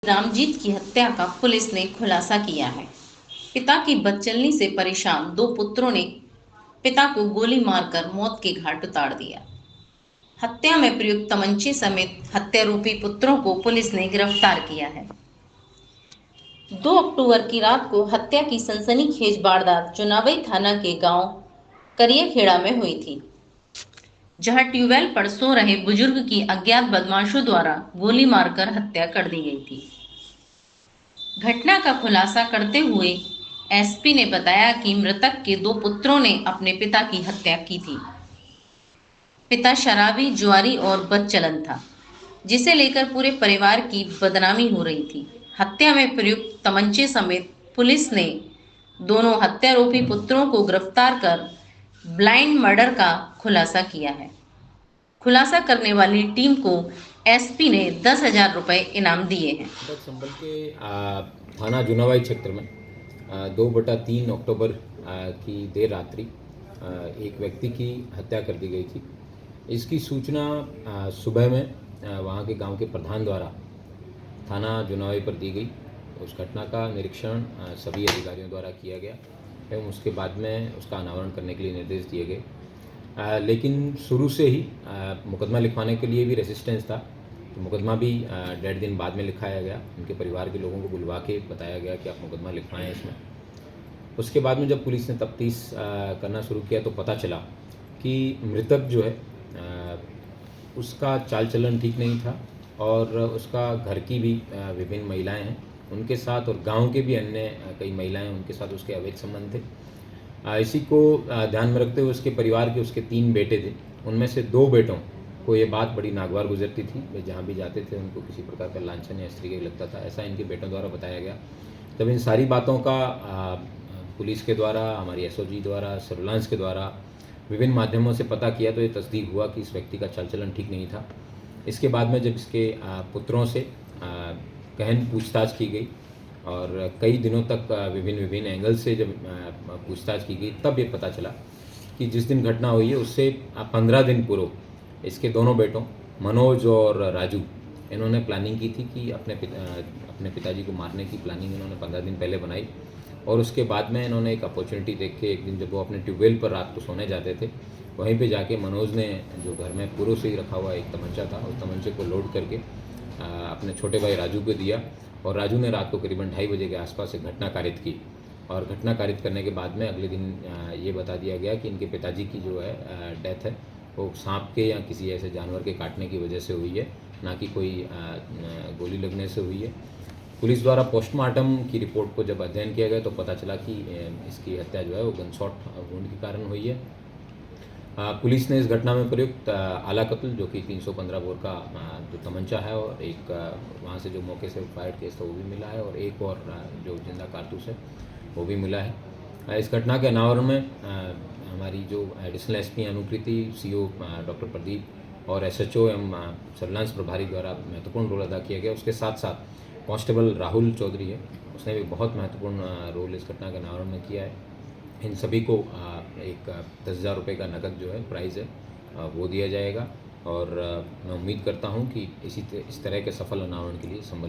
रामजीत की हत्या का पुलिस ने खुलासा किया है। पिता की बदचलनी से परेशान दो पुत्रों ने पिता को गोली मारकर मौत के घाट उतार दिया। हत्या में प्रयुक्त तमंचे समेत हत्यारोपी पुत्रों को पुलिस ने गिरफ्तार किया है। 2 अक्टूबर की रात को हत्या की सनसनीखेज वारदात चुनावई थाना के गांव करियाखेड़ा में हुई थी, जहां ट्यूबवेल पर सो रहे बुजुर्ग की अज्ञात बदमाशों द्वारा गोली मारकर हत्या कर दी गई थी। घटना का खुलासा करते हुए एसपी ने बताया कि मृतक के 2 पुत्रों ने अपने पिता की हत्या की थी। पिता शराबी, जुआरी और बदचलन था, जिसे लेकर पूरे परिवार की बदनामी हो रही थी। हत्या में प्रयुक्त तमंचे समेत पुलिस ने दोनों हत्यारोपी पुत्रों को गिरफ्तार कर ब्लाइंड मर्डर का खुलासा किया है। खुलासा करने वाली टीम को एसपी ने 10,000 रुपए इनाम दिए हैं। संभल के थाना जुनावाई क्षेत्र में 2/3 अक्टूबर की देर रात्रि एक व्यक्ति की हत्या कर दी गई थी। इसकी सूचना सुबह में वहाँ के गांव के प्रधान द्वारा थाना जुनावाई पर दी गई। उस घटना का निरीक्षण सभी अधिकारियों द्वारा किया गया एवं उसके बाद में उसका अनावरण करने के लिए निर्देश दिए गए। लेकिन शुरू से ही मुकदमा लिखवाने के लिए भी रेजिस्टेंस था, तो मुकदमा भी 1.5 दिन बाद में लिखाया गया। उनके परिवार के लोगों को बुलवा के बताया गया कि आप मुकदमा लिखवाएं इसमें। उसके बाद में जब पुलिस ने तफ्तीश करना शुरू किया तो पता चला कि मृतक जो है उसका चाल चलन ठीक नहीं था और उसका घर की भी विभिन्न महिलाएं हैं उनके साथ और गांव के भी अन्य कई महिलाएं उनके साथ उसके अवैध संबंध थे। इसी को ध्यान में रखते हुए उसके परिवार के उसके 3 बेटे थे। उनमें से 2 बेटों को ये बात बड़ी नागवार गुजरती थी। वे जहाँ भी जाते थे उनको किसी प्रकार का लांछन या इस तरीके लगता था, ऐसा इनके बेटों द्वारा बताया गया। तब इन सारी बातों का पुलिस के द्वारा, हमारी एसओजी द्वारा, सर्विलांस के द्वारा विभिन्न माध्यमों से पता किया तो ये तस्दीक हुआ कि इस व्यक्ति का चाल चलन ठीक नहीं था। इसके बाद में जब इसके पुत्रों से गहन पूछताछ की गई और कई दिनों तक विभिन्न एंगल से जब पूछताछ की गई, तब ये पता चला कि जिस दिन घटना हुई है उससे 15 दिन पूर्व इसके दोनों बेटों मनोज और राजू, इन्होंने प्लानिंग की थी कि अपने पिताजी को मारने की प्लानिंग इन्होंने 15 दिन पहले बनाई। और उसके बाद में इन्होंने एक अपॉर्चुनिटी देख के एक दिन जब वो अपने ट्यूबवेल पर रात को सोने जाते थे, वहीं पे जाके मनोज ने जो घर में पूर्व से ही रखा हुआ एक तमंचा था, उस तमंचे को लोड करके अपने छोटे भाई राजू को दिया और राजू ने रात को करीबन 2:30 बजे के आसपास एक घटना कारित की। और घटना कारित करने के बाद में अगले दिन ये बता दिया गया कि इनके पिताजी की जो है डेथ है वो सांप के या किसी ऐसे जानवर के काटने की वजह से हुई है, ना कि कोई गोली लगने से हुई है। पुलिस द्वारा पोस्टमार्टम की रिपोर्ट को जब अध्ययन किया गया तो पता चला कि इसकी हत्या जो है वो गनशॉट वुंड के कारण हुई है। पुलिस ने इस घटना में प्रयुक्त आला कत्ल जो कि 315 बोर का जो तमंचा है और एक वहाँ से जो मौके से फायर केस था वो भी मिला है और एक और जो जिंदा कारतूस है वो भी मिला है। इस घटना के अनावरण में हमारी जो एडिशनल एसपी अनुकृति, सीओ डॉक्टर प्रदीप और एसएचओ एवं सर्विलांस प्रभारी द्वारा महत्वपूर्ण रोल अदा किया गया। उसके साथ साथ कांस्टेबल राहुल चौधरी है, उसने भी बहुत महत्वपूर्ण रोल इस घटना के अनावरण में किया है। इन सभी को एक 10,000 रुपये का नकद जो है प्राइज़ है वो दिया जाएगा और मैं उम्मीद करता हूं कि इस तरह के सफल अनावरण के लिए संबल